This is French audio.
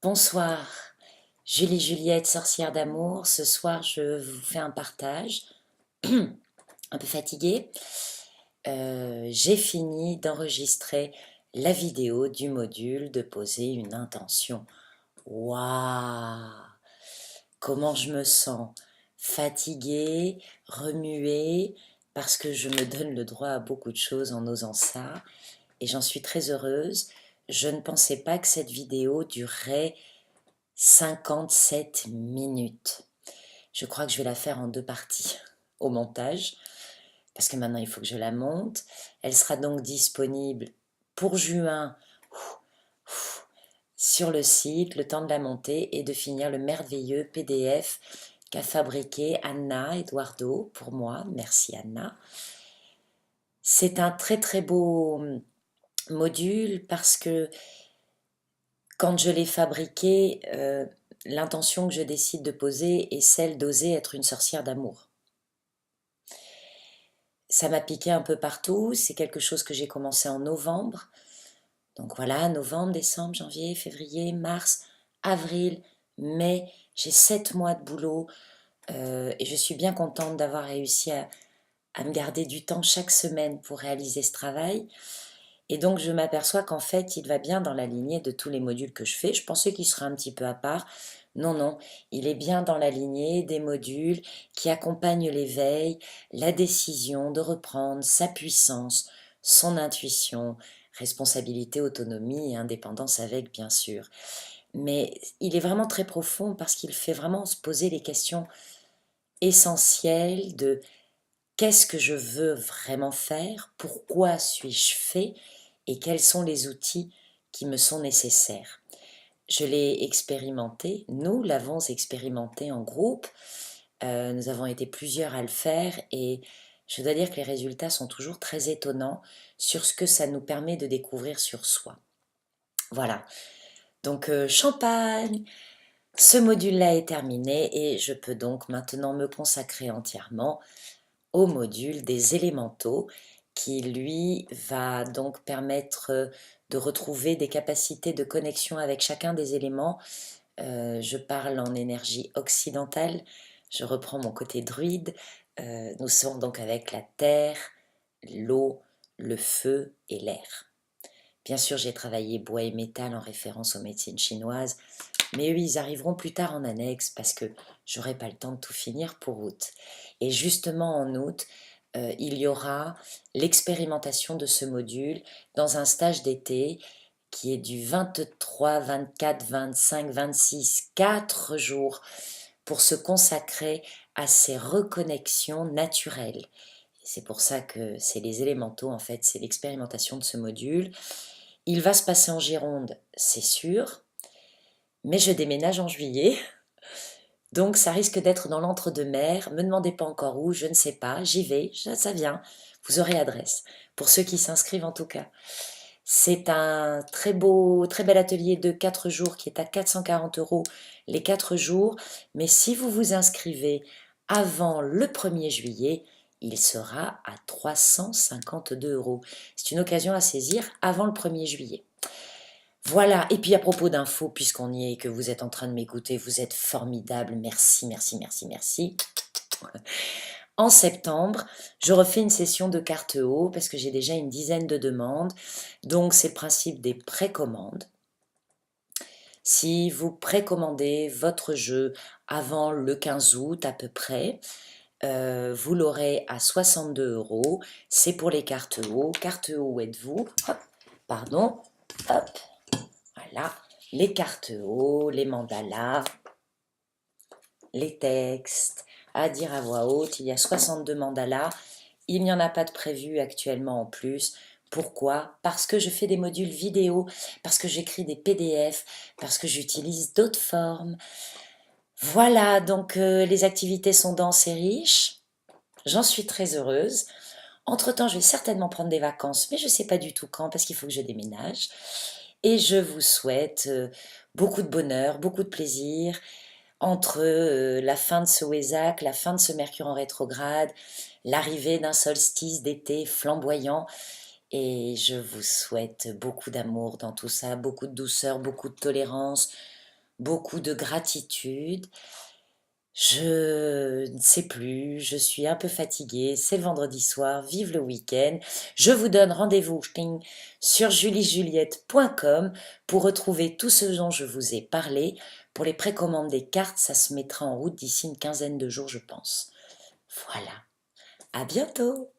Bonsoir, Julie Juliette, sorcière d'amour. Ce soir, je vous fais un partage, un peu fatiguée. J'ai fini d'enregistrer la vidéo du module de poser une intention. Waouh! Comment je me sens fatiguée, remuée, parce que je me donne le droit à beaucoup de choses en osant ça, et j'en suis très heureuse. Je ne pensais pas que cette vidéo durerait 57 minutes. Je crois que je vais la faire en deux parties au montage, parce que maintenant il faut que je la monte. Elle sera donc disponible pour juin sur le site, le temps de la monter et de finir le merveilleux PDF qu'a fabriqué Anna Eduardo pour moi. Merci Anna. C'est un très très beau module parce que quand je l'ai fabriqué, l'intention que je décide de poser est celle d'oser être une sorcière d'amour. Ça m'a piqué un peu partout, c'est quelque chose que j'ai commencé en novembre. Donc voilà, novembre, décembre, janvier, février, mars, avril, mai, j'ai 7 mois de boulot et je suis bien contente d'avoir réussi à me garder du temps chaque semaine pour réaliser ce travail. Et donc je m'aperçois qu'en fait, il va bien dans la lignée de tous les modules que je fais. Je pensais qu'il serait un petit peu à part. Non, non, il est bien dans la lignée des modules qui accompagnent l'éveil, la décision de reprendre sa puissance, son intuition, responsabilité, autonomie et indépendance avec, bien sûr. Mais il est vraiment très profond parce qu'il fait vraiment se poser les questions essentielles de qu'est-ce que je veux vraiment faire, pourquoi suis-je fait et quels sont les outils qui me sont nécessaires. Je l'ai expérimenté, nous l'avons expérimenté en groupe, nous avons été plusieurs à le faire et je dois dire que les résultats sont toujours très étonnants sur ce que ça nous permet de découvrir sur soi. Voilà, donc champagne, ce module-là est terminé et je peux donc maintenant me consacrer entièrement au module des élémentaux qui, lui, va donc permettre de retrouver des capacités de connexion avec chacun des éléments. Je parle en énergie occidentale, je reprends mon côté druide. Nous sommes donc avec la terre, l'eau, le feu et l'air. Bien sûr, j'ai travaillé bois et métal en référence aux médecines chinoises, mais eux, ils arriveront plus tard en annexe parce que j'aurai pas le temps de tout finir pour août. Et justement en août, il y aura l'expérimentation de ce module dans un stage d'été qui est du 23, 24, 25, 26, 4 jours pour se consacrer à ces reconnexions naturelles. C'est pour ça que c'est les élémentaux, en fait, c'est l'expérimentation de ce module. Il va se passer en Gironde, c'est sûr, mais je déménage en juillet, donc ça risque d'être dans l'entre-deux-mer. Me demandez pas encore où, je ne sais pas, j'y vais, ça vient. Vous aurez adresse, pour ceux qui s'inscrivent en tout cas. C'est un très beau, très bel atelier de 4 jours qui est à 440 euros les 4 jours, mais si vous vous inscrivez avant le 1er juillet, il sera à 352 euros. C'est une occasion à saisir avant le 1er juillet. Voilà, et puis à propos d'infos, puisqu'on y est et que vous êtes en train de m'écouter, vous êtes formidable, merci, merci, merci, merci. En septembre, je refais une session de carte haut parce que j'ai déjà une dizaine de demandes, donc c'est le principe des précommandes. Si vous précommandez votre jeu avant le 15 août à peu près, vous l'aurez à 62 euros. C'est pour les cartes haut. Carte haut, où êtes-vous? Hop, pardon, hop. Voilà, les cartes haut, les mandalas, les textes, à dire à voix haute. Il y a 62 mandalas. Il n'y en a pas de prévu actuellement en plus. Pourquoi? Parce que je fais des modules vidéo, parce que j'écris des PDF, parce que j'utilise d'autres formes. Voilà, donc les activités sont denses et riches. J'en suis très heureuse. Entre-temps, je vais certainement prendre des vacances, mais je ne sais pas du tout quand parce qu'il faut que je déménage. Et je vous souhaite beaucoup de bonheur, beaucoup de plaisir entre la fin de ce Wésac, la fin de ce Mercure en rétrograde, l'arrivée d'un solstice d'été flamboyant. Et je vous souhaite beaucoup d'amour dans tout ça, beaucoup de douceur, beaucoup de tolérance, beaucoup de gratitude. Je ne sais plus, je suis un peu fatiguée, c'est le vendredi soir, vive le week-end. Je vous donne rendez-vous sur juliejuliette.com pour retrouver tout ce dont je vous ai parlé. Pour les précommandes des cartes, ça se mettra en route d'ici une quinzaine de jours, je pense. Voilà, à bientôt!